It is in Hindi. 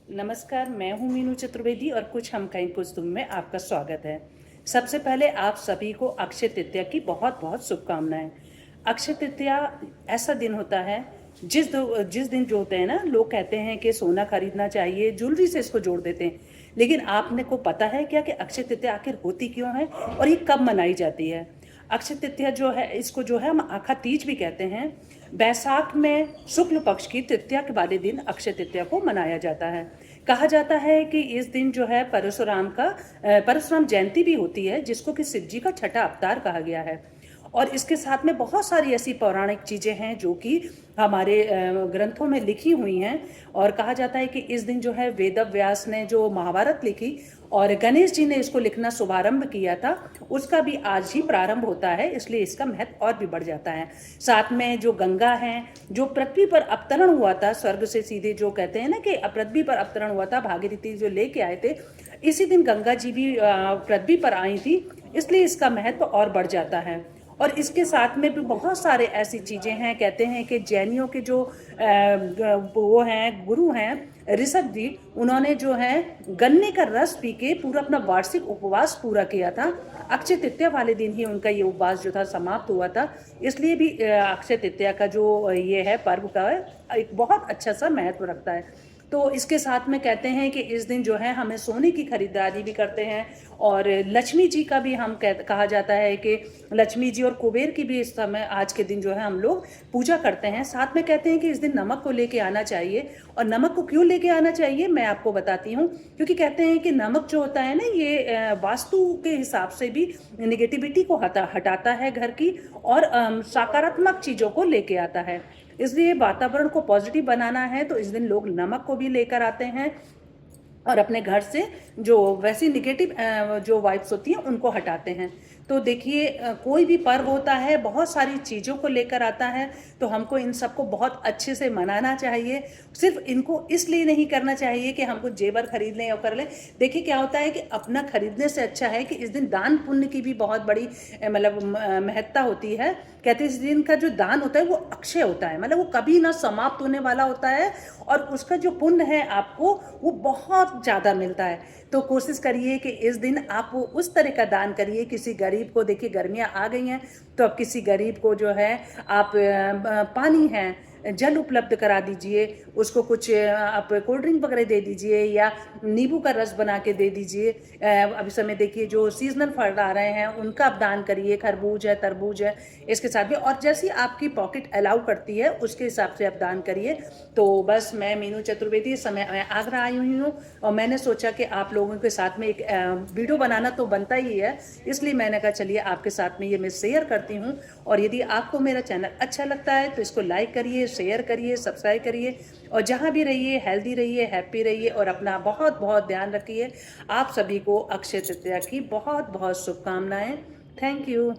नमस्कार, मैं हूँ मीनू चतुर्वेदी और कुछ हम कहीं कुछ तुम में आपका स्वागत है। सबसे पहले आप सभी को अक्षय तृतीया की बहुत बहुत शुभकामनाएं। अक्षय तृतीया ऐसा दिन होता है जिस दिन जो होते हैं ना, लोग कहते हैं कि सोना खरीदना चाहिए, ज्वेलरी से इसको जोड़ देते हैं। लेकिन आपने को पता है क्या कि अक्षय तृतीया आखिर होती क्यों है और ये कब मनाई जाती है? अक्षय तृतीया जो है, इसको जो है हम आखा तीज भी कहते हैं। बैसाख में शुक्ल पक्ष की तृतीया के वाले दिन अक्षय तृतीया को मनाया जाता है। कहा जाता है कि इस दिन जो है परशुराम जयंती भी होती है, जिसको कि शिव जी का छठा अवतार कहा गया है। और इसके साथ में बहुत सारी ऐसी पौराणिक चीज़ें हैं जो कि हमारे ग्रंथों में लिखी हुई हैं। और कहा जाता है कि इस दिन जो है वेद व्यास ने जो महाभारत लिखी और गणेश जी ने इसको लिखना शुभारंभ किया था, उसका भी आज ही प्रारंभ होता है, इसलिए इसका महत्व और भी बढ़ जाता है। साथ में जो गंगा है, जो पृथ्वी पर अवतरण हुआ था स्वर्ग से सीधे, जो कहते हैं ना कि पृथ्वी पर अवतरण हुआ था, भागीरथी जो लेके आए थे, इसी दिन गंगा जी भी पृथ्वी पर आई थी, इसलिए इसका महत्व और बढ़ जाता है। और इसके साथ में भी बहुत सारे ऐसी चीज़ें हैं। कहते हैं कि जैनियों के जो वो हैं, गुरु हैं ऋषभ जी, उन्होंने जो है गन्ने का रस पी के पूरा अपना वार्षिक उपवास पूरा किया था। अक्षय तृतीया वाले दिन ही उनका ये उपवास जो था समाप्त हुआ था। इसलिए भी अक्षय तृतीया का जो ये है पर्व का एक बहुत अच्छा सा महत्व रखता है। तो इसके साथ में कहते हैं कि इस दिन जो है हमें सोने की खरीदारी भी करते हैं। और लक्ष्मी जी का भी कहा जाता है कि लक्ष्मी जी और कुबेर की भी इस समय आज के दिन जो है हम लोग पूजा करते हैं। साथ में कहते हैं कि इस दिन नमक को लेके आना चाहिए। और नमक को क्यों लेके आना चाहिए मैं आपको बताती हूँ। क्योंकि कहते हैं कि नमक जो होता है ना, ये वास्तु के हिसाब से भी निगेटिविटी को हटाता है घर की, और सकारात्मक चीज़ों को लेके आता है। इसलिए वातावरण को पॉजिटिव बनाना है तो इस दिन लोग नमक को भी लेकर आते हैं और अपने घर से जो वैसी निगेटिव जो वाइब्स होती हैं उनको हटाते हैं। तो देखिए, कोई भी पर्व होता है बहुत सारी चीज़ों को लेकर आता है, तो हमको इन सबको बहुत अच्छे से मनाना चाहिए। सिर्फ इनको इसलिए नहीं करना चाहिए कि हमको जेवर खरीद लें और कर लें। देखिए क्या होता है कि अपना खरीदने से अच्छा है कि इस दिन दान पुण्य की भी बहुत बड़ी मतलब महत्ता होती है। कहते हैं इस दिन का जो दान होता है वो अक्षय होता है, मतलब वो कभी ना समाप्त होने वाला होता है, और उसका जो पुण्य है आपको वो बहुत ज़्यादा मिलता है। तो कोशिश करिए कि इस दिन आप वो उस तरह का दान करिए किसी गरीब को। देखिए गर्मियाँ आ गई हैं, तो अब किसी गरीब को जो है आप पानी है, जल उपलब्ध करा दीजिए, उसको कुछ आप कोल्ड ड्रिंक वगैरह दे दीजिए या नींबू का रस बना के दे दीजिए। अभी समय देखिए जो सीजनल फल आ रहे हैं उनका आप दान करिए, खरबूज है, तरबूज है, इसके साथ भी। और जैसी आपकी पॉकेट अलाउ करती है उसके हिसाब से आप दान करिए। तो बस मैं मीनू चतुर्वेदी, इस समय मैं आगरा आई हुई हूँ और मैंने सोचा कि आप लोगों के साथ में एक वीडियो बनाना तो बनता ही है, इसलिए मैंने कहा चलिए आपके साथ में ये मैं शेयर करती हूँ। और यदि आपको मेरा चैनल अच्छा लगता है तो इसको लाइक करिए, शेयर करिए, सब्सक्राइब करिए। और जहाँ भी रहिए हेल्दी रहिए, हैप्पी रहिए और अपना बहुत बहुत ध्यान रखिए। आप सभी को अक्षय तृतीया की बहुत बहुत शुभकामनाएं। Thank you.